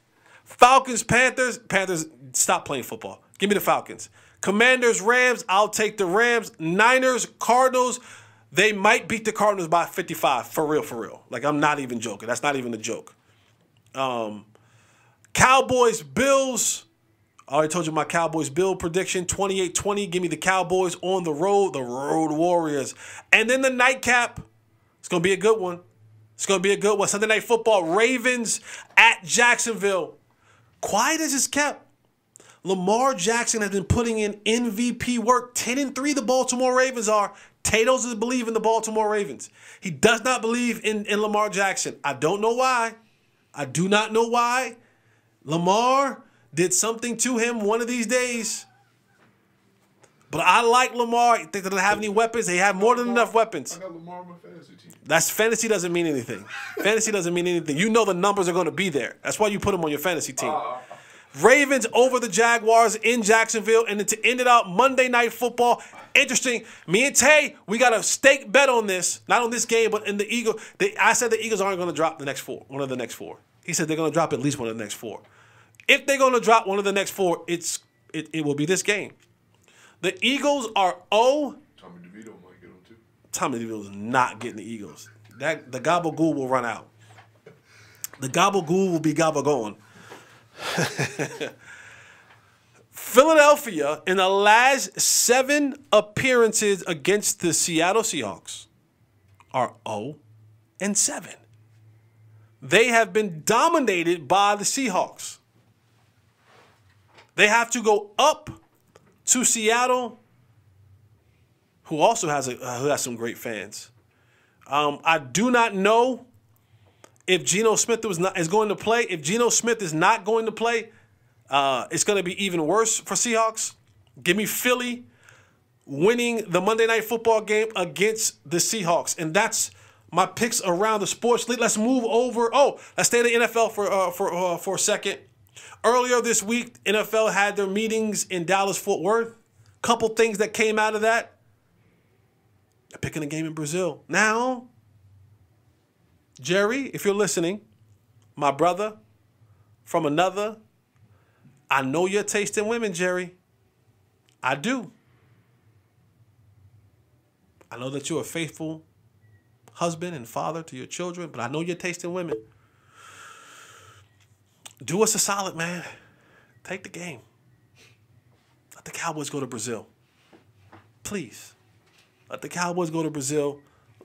Falcons, Panthers. Panthers, stop playing football. Give me the Falcons. Commanders, Rams. I'll take the Rams. Niners, Cardinals. They might beat the Cardinals by 55. For real, for real. Like, I'm not even joking. That's not even a joke. Cowboys, Bills. I already told you my Cowboys-Bill prediction, 28-20. Give me the Cowboys on the Road Warriors. And then the nightcap, it's going to be a good one. It's going to be a good one. Sunday Night Football, Ravens at Jacksonville. Quiet as it's kept. Lamar Jackson has been putting in MVP work. 10-3 the Baltimore Ravens are. Tatos doesn't believe in the Baltimore Ravens. He does not believe in Lamar Jackson. I don't know why. I do not know why. Lamar did something to him one of these days. But I like Lamar. You think they don't have any weapons? They have more than enough weapons. I got Lamar on my fantasy team. That's fantasy doesn't mean anything. Fantasy doesn't mean anything. You know the numbers are going to be there. That's why you put him on your fantasy team. Ravens over the Jaguars in Jacksonville. And then to end it out, Monday Night Football. Interesting. Me and Tay, we got a stake bet on this. Not on this game, but in the Eagles. I said the Eagles aren't going to drop the next four. One of the next four. He said they're going to drop at least one of the next four. If they're going to drop one of the next four, it will be this game. The Eagles are 0. Tommy DeVito might get them too. Tommy DeVito is not getting the Eagles. The gabagool will run out. The gabagool will be gabagone. Philadelphia, in the last 7 appearances against the Seattle Seahawks, are 0-7. They have been dominated by the Seahawks. They have to go up to Seattle, who also has some great fans. I do not know if Geno Smith is going to play. If Geno Smith is not going to play, it's going to be even worse for Seahawks. Give me Philly winning the Monday Night Football game against the Seahawks, and that's my picks around the sports league. Let's move over. Let's stay in the NFL for a second. Earlier this week, NFL had their meetings in Dallas-Fort Worth. Couple things that came out of that. They're picking a game in Brazil. Now, Jerry, if you're listening, my brother from another, I know your taste in women, Jerry. I do. I know that you're a faithful husband and father to your children, but I know your taste in women. Do us a solid, man. Take the game. Let the Cowboys go to Brazil. Please. Let the Cowboys go to Brazil.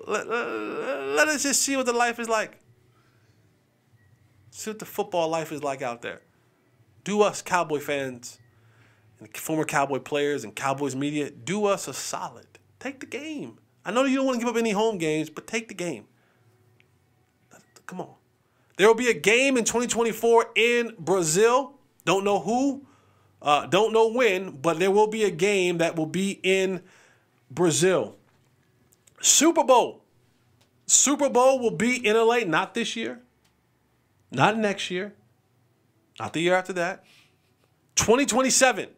Let us just see what the life is like. See what the football life is like out there. Do us, Cowboy fans, and former Cowboy players and Cowboys media, do us a solid. Take the game. I know you don't want to give up any home games, but take the game. Come on. There will be a game in 2024 in Brazil. Don't know who, don't know when, but there will be a game that will be in Brazil. Super Bowl. Super Bowl will be in LA, not this year, not next year, not the year after that. 2027.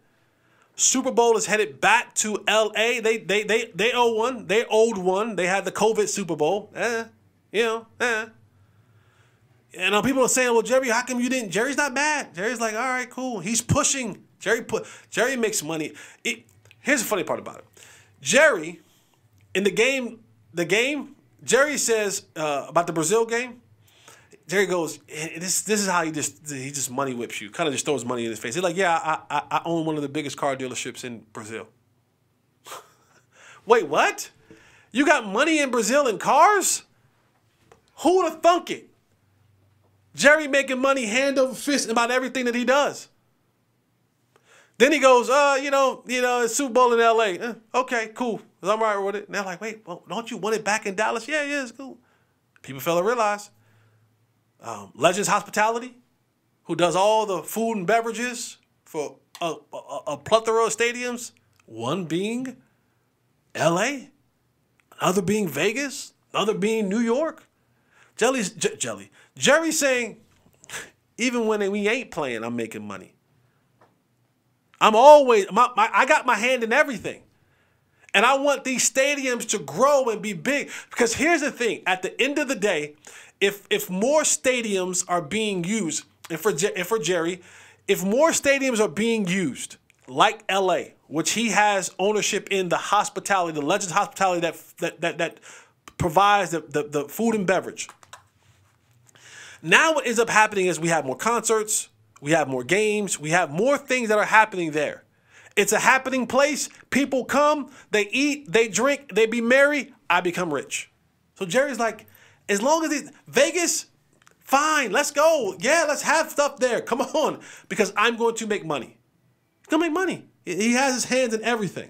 Super Bowl is headed back to LA. They owe one. They owed one. They had the COVID Super Bowl. And people are saying, well, Jerry, how come you didn't? Jerry's not mad. Jerry's like, all right, cool. He's pushing. Jerry makes money. Here's the funny part about it. Jerry, in the game, Jerry says about the Brazil game, Jerry goes, this is how he just money whips you. Kind of just throws money in his face. He's like, yeah, I own one of the biggest car dealerships in Brazil. Wait, what? You got money in Brazil in cars? Who would have thunk it? Jerry making money hand over fist about everything that he does. Then he goes, it's Super Bowl in L.A. Okay, cool. I'm right with it. And they're like, wait, well, don't you want it back in Dallas? Yeah, it's cool. People fail to realize. Legends Hospitality, who does all the food and beverages for a plethora of stadiums, one being L.A., another being Vegas, another being New York. Jerry's saying, even when we ain't playing, I'm making money. I'm always, I got my hand in everything. And I want these stadiums to grow and be big. Because here's the thing. At the end of the day, if more stadiums are being used, and for Jerry, if more stadiums are being used, like L.A., which he has ownership in the hospitality, the Legends hospitality that provides the food and beverage. Now what ends up happening is we have more concerts, we have more games, we have more things that are happening there. It's a happening place. People come, they eat, they drink, they be merry. I become rich. So Jerry's like, as long as Vegas, fine, let's go. Yeah, let's have stuff there. Come on, because I'm going to make money. He's going to make money. He has his hands in everything.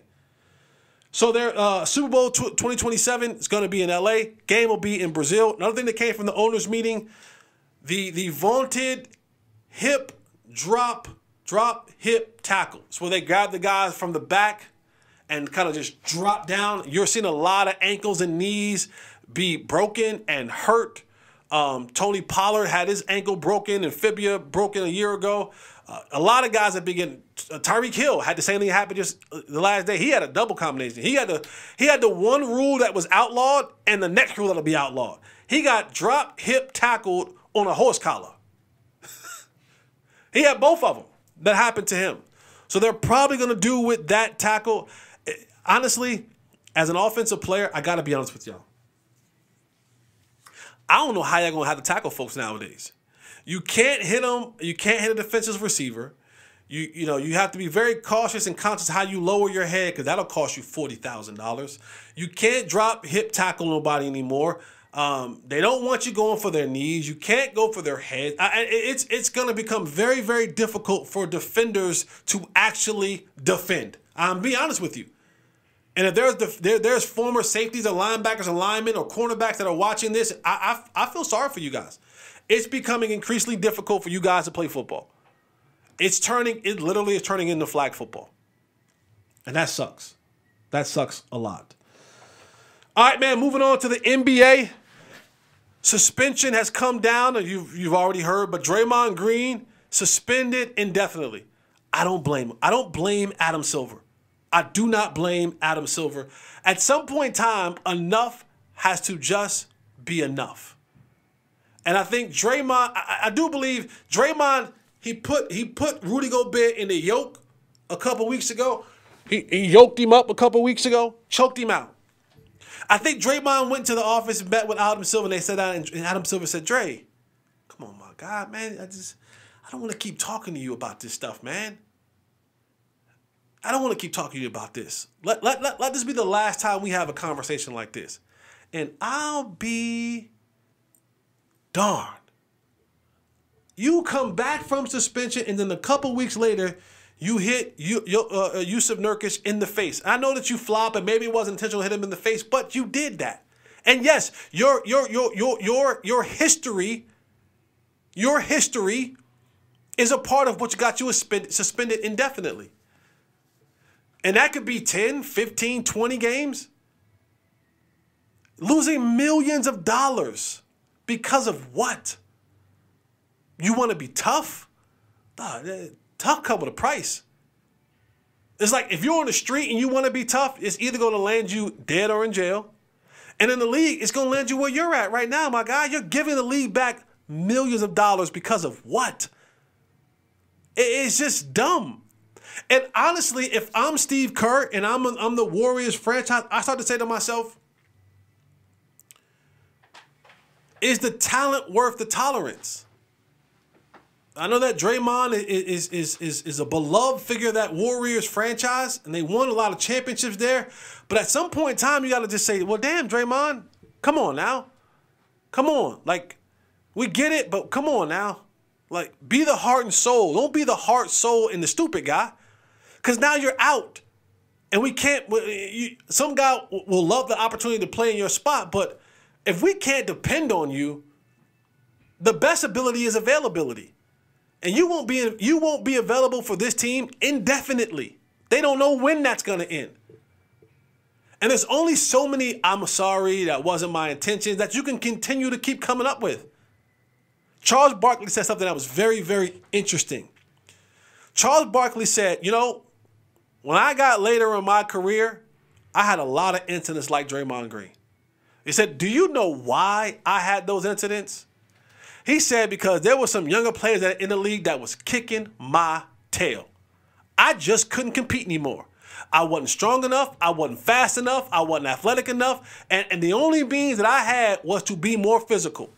So their Super Bowl 2027 is going to be in L.A. Game will be in Brazil. Another thing that came from the owners' meeting, the vaunted hip drop hip tackle. It's where they grab the guys from the back and kind of just drop down. You're seeing a lot of ankles and knees be broken and hurt. Tony Pollard had his ankle broken and fibula broken a year ago. A lot of guys have been getting. Tyreek Hill had the same thing happen just the last day. He had a double combination. He had the one rule that was outlawed and the next rule that'll be outlawed. He got drop hip tackled on a horse collar. He had both of them. That happened to him. So they're probably going to do with that tackle. Honestly, as an offensive player, I got to be honest with y'all. I don't know how y'all going to have to tackle folks nowadays. You can't hit them. You can't hit a defensive receiver. You have to be very cautious and conscious how you lower your head because that'll cost you $40,000. You can't drop hip tackle nobody anymore. They don't want you going for their knees. You can't go for their head. It's going to become very, very difficult for defenders to actually defend. I'm being honest with you. And if there's former safeties or linebackers and linemen or cornerbacks that are watching this, I feel sorry for you guys. It's becoming increasingly difficult for you guys to play football. It literally is turning into flag football. And that sucks. That sucks a lot. All right, man, moving on to the NBA. Suspension has come down, you've already heard, but Draymond Green suspended indefinitely. I don't blame him. I don't blame Adam Silver. I do not blame Adam Silver. At some point in time, enough has to just be enough. And I think Draymond, I do believe Draymond, he put Rudy Gobert in the yoke a couple weeks ago. He yoked him up a couple weeks ago, choked him out. I think Draymond went to the office and met with Adam Silver, and they sat down, and Adam Silver said, Dre, come on, my God, man. I don't want to keep talking to you about this stuff, man. I don't want to keep talking to you about this. Let this be the last time we have a conversation like this. And I'll be darned. You come back from suspension, and then a couple weeks later, you hit Yusuf Nurkic in the face. I know that you flop, and maybe it wasn't intentional to hit him in the face, but you did that. And yes, your history is a part of what got you suspended indefinitely. And that could be 10, 15, 20 games. Losing millions of dollars because of what? You want to be tough? Tough come with a price. It's like if you're on the street and you want to be tough, it's either going to land you dead or in jail. And in the league, it's going to land you where you're at right now, my guy. You're giving the league back millions of dollars because of what? It's just dumb. And honestly, if I'm Steve Kerr and I'm the Warriors franchise, I start to say to myself, is the talent worth the tolerance? I know that Draymond is a beloved figure of that Warriors franchise, and they won a lot of championships there. But at some point in time, you got to just say, well, damn, Draymond, come on now. Come on. Like, we get it, but come on now. Like, be the heart and soul. Don't be the heart, soul, and the stupid guy. Because now you're out. And we can't, some guy will love the opportunity to play in your spot, but if we can't depend on you, the best ability is availability. And you won't be available for this team indefinitely. They don't know when that's going to end. And there's only so many I'm sorry, that wasn't my intention, that you can continue to keep coming up with. Charles Barkley said something that was very, very interesting. Charles Barkley said, when I got later in my career, I had a lot of incidents like Draymond Green. He said, do you know why I had those incidents? He said, because there were some younger players that in the league that was kicking my tail. I just couldn't compete anymore. I wasn't strong enough. I wasn't fast enough. I wasn't athletic enough. And the only means that I had was to be more physical,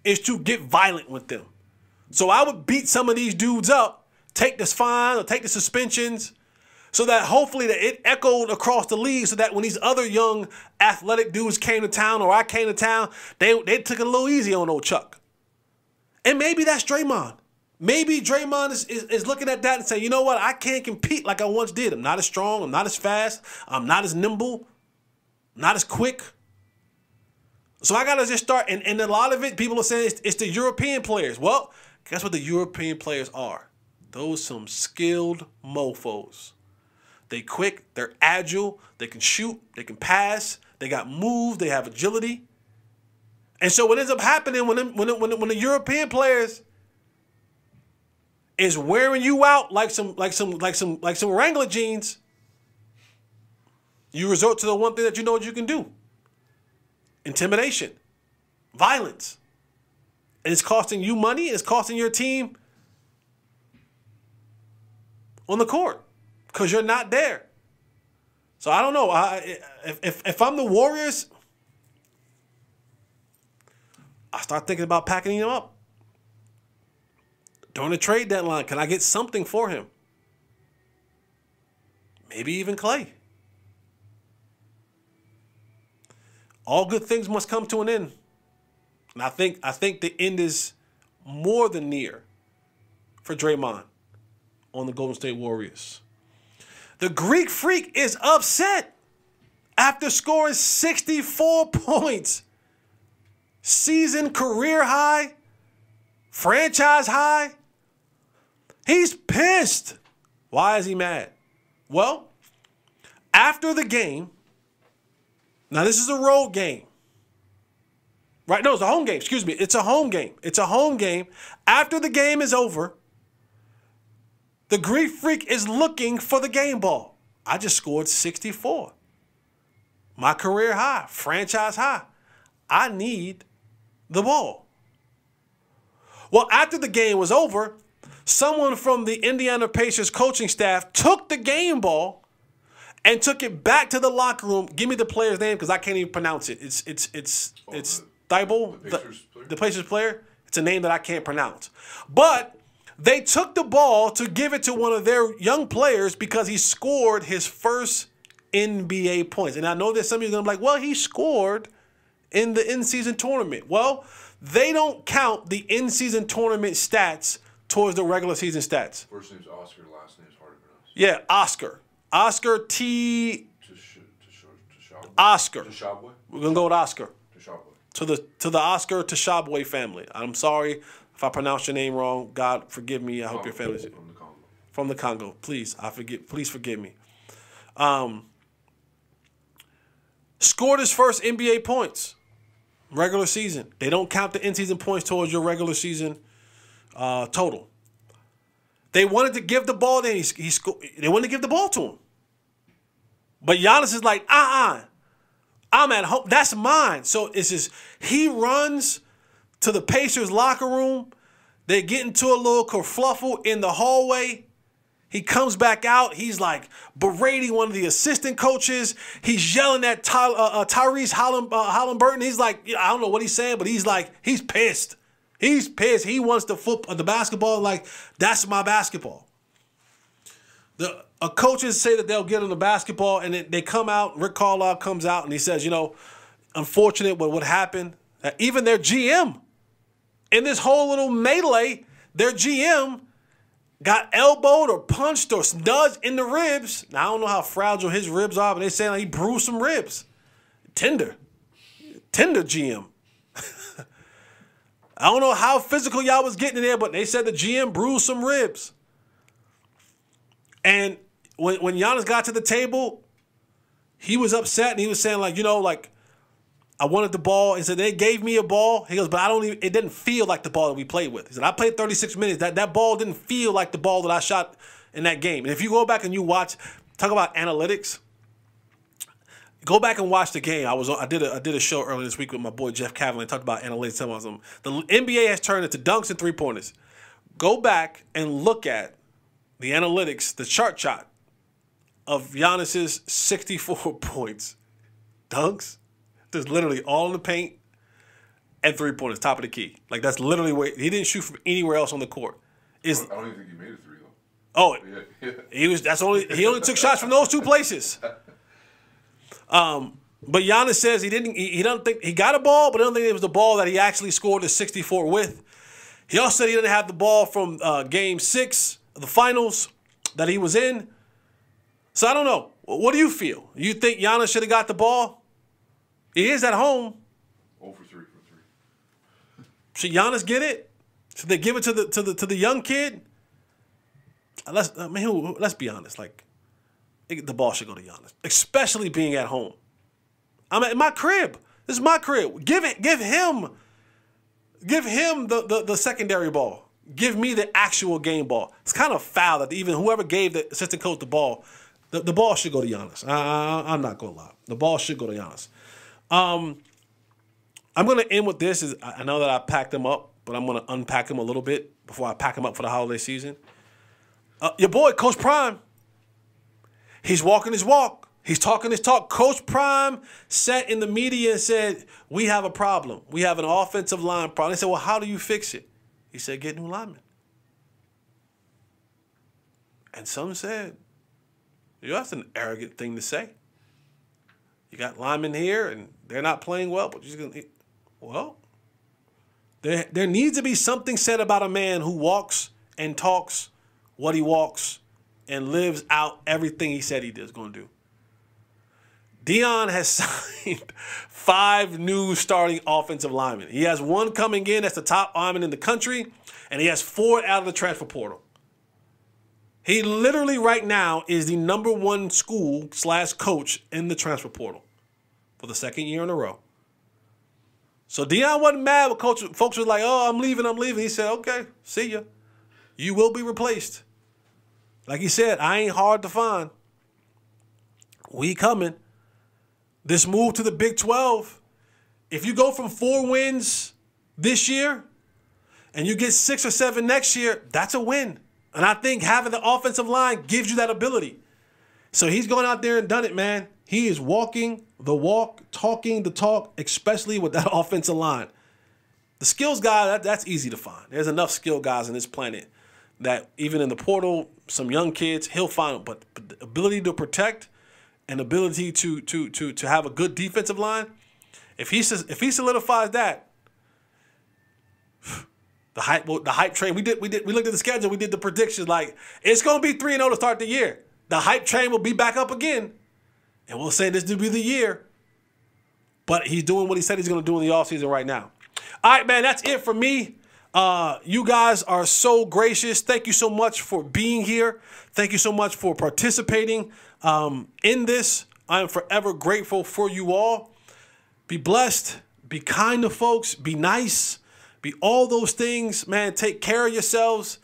is to get violent with them. So I would beat some of these dudes up, take this fine or take the suspensions, so that hopefully that it echoed across the league, so that when these other young athletic dudes came to town or I came to town, they took it a little easy on old Chuck. And maybe that's Draymond. Maybe Draymond is looking at that and saying, you know what, I can't compete like I once did. I'm not as strong. I'm not as fast. I'm not as nimble. I'm not as quick. So I got to just start. And a lot of it, people are saying it's the European players. Well, guess what the European players are? Those some skilled mofos. They quick, they're agile, they can shoot, they can pass, they got moves, they have agility. And so what ends up happening when the European players is wearing you out like some Wrangler jeans, you resort to the one thing that you know what you can do. Intimidation, violence. And it's costing you money, it's costing your team on the court, because you're not there. So I don't know. If I'm the Warriors, I start thinking about packing him up. During the trade deadline, can I get something for him? Maybe even Clay. All good things must come to an end. And I think the end is more than near for Draymond on the Golden State Warriors. The Greek Freak is upset after scoring 64 points. Season career high, franchise high. He's pissed. Why is he mad? Well, after the game, now this is a road game. Right? No, it's a home game. Excuse me. It's a home game. It's a home game. After the game is over, the Greek Freak is looking for the game ball. I just scored 64. My career high, franchise high. I need the ball. Well, after the game was over, someone from the Indiana Pacers coaching staff took the game ball and took it back to the locker room. Give me the player's name because I can't even pronounce it. It's Thibault, the Pacers player. It's a name that I can't pronounce. But they took the ball to give it to one of their young players because he scored his first NBA points. And I know that some of you are going to be like, well, he scored in the in-season tournament. Well, they don't count the in-season tournament stats towards the regular season stats. First name's Oscar, last name's hard to pronounce. Yeah, Oscar. Oscar T. Oscar. We're going to go with Oscar. To the Oscar Tashabwe family. I'm sorry if I pronounced your name wrong. God, forgive me. I hope your family's from the Congo. From the Congo. Please, please forgive me. Scored his first NBA points. Regular season. They don't count the in-season points towards your regular season total. They wanted to give the ball to him. They wanted to give the ball to him. But Giannis is like, I'm at home. That's mine. So it's just, he runs to the Pacers locker room. They get into a little kerfluffle in the hallway. He comes back out. He's like berating one of the assistant coaches. He's yelling at Tyrese Halliburton. He's like, I don't know what he's saying, but he's like, he's pissed. He's pissed. He wants the basketball like, that's my basketball. The coaches say that they'll get him the basketball, and they come out. Rick Carlisle comes out, and he says, unfortunate what happened. Even their GM, in this whole little melee, their GM got elbowed or punched or nudged in the ribs. Now, I don't know how fragile his ribs are, but they say he bruised some ribs. Tender GM. I don't know how physical y'all was getting in there, but they said the GM bruised some ribs. And when Giannis got to the table, he was upset, and he was saying, I wanted the ball. He said, they gave me a ball. He goes, but it didn't feel like the ball that we played with. He said, I played 36 minutes. That ball didn't feel like the ball that I shot in that game. And if you go back and you watch, talk about analytics, Go back and watch the game. I did a show earlier this week with my boy Jeff Cavalier. Talked about analytics. Talking about something. The NBA has turned into dunks and 3-pointers. Go back and look at the analytics, the chart of Giannis's 64 points. Dunks, there's literally all in the paint and 3-pointers, top of the key. Like that's literally where he didn't shoot from anywhere else on the court. I don't even think he made a 3 though. Oh, yeah. he only took shots from those 2 places. But Giannis says he doesn't think he got a ball, but I don't think it was the ball that he actually scored the 64 with. He also said he didn't have the ball from Game 6 of the finals that he was in. So I don't know. What do you feel? You think Giannis should have got the ball? He is at home. 0 for 3 from 3. Should Giannis get it? Should they give it to the young kid? Let's be honest. Like, the ball should go to Giannis, especially being at home. I'm at my crib. This is my crib. Give him the secondary ball. Give me the actual game ball. It's kind of foul that even whoever gave the assistant coach the ball, the ball should go to Giannis. I'm not going to lie. The ball should go to Giannis. I'm going to end with this. I know that I packed him up, but I'm going to unpack him a little bit before I pack him up for the holiday season. Your boy, Coach Prime, he's walking his walk. He's talking his talk. Coach Prime sat in the media and said, we have a problem. We have an offensive line problem. They said, well, how do you fix it? He said, get new linemen. And some said, that's an arrogant thing to say. You got linemen here, and they're not playing well, but you're going to – well, there needs to be something said about a man who walks and talks what he walks and lives out everything he said he is going to do. Deion has signed 5 new starting offensive linemen. He has 1 coming in that's the top lineman in the country, and he has 4 out of the transfer portal. He literally right now is the #1 school/coach in the transfer portal for the 2nd year in a row. So Deion wasn't mad when folks were like, oh, I'm leaving. He said, okay, see ya. You will be replaced. Like he said, I ain't hard to find. We coming. This move to the Big 12, if you go from 4 wins this year and you get 6 or 7 next year, that's a win. And I think having the offensive line gives you that ability. So he's going out there and done it, man. He is walking the walk, talking the talk, especially with that offensive line. The skills guy, that's easy to find. There's enough skill guys on this planet that even in the portal, some young kids, he'll find them. But the ability to protect and ability to have a good defensive line, if he solidifies that, the hype train. We looked at the schedule. We did the predictions. Like, it's gonna be 3-0 to start the year. The hype train will be back up again, and we'll say this will be the year. But he's doing what he said he's gonna do in the offseason right now. All right, man. That's it for me. You guys are so gracious. Thank you so much for being here. Thank you so much for participating in this. I am forever grateful for you all. Be blessed. Be kind to folks. Be nice. Be all those things, man. Take care of yourselves.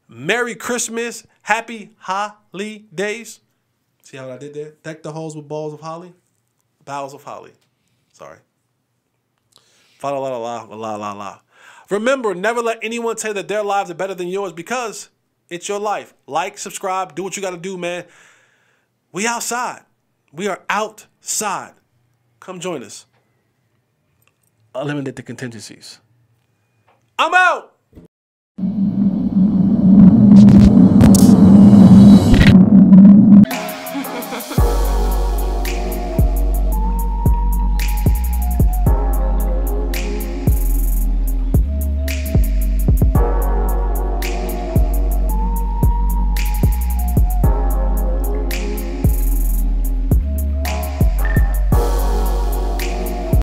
Merry Christmas. Happy holidays. See how I did there? Deck the halls with balls of holly. Boughs of holly. Sorry. Fa la la la la la la. Remember, never let anyone tell you that their lives are better than yours, because it's your life. Like, subscribe, do what you got to do, man. We outside. We are outside. Come join us. Eliminate the contingencies. I'm out.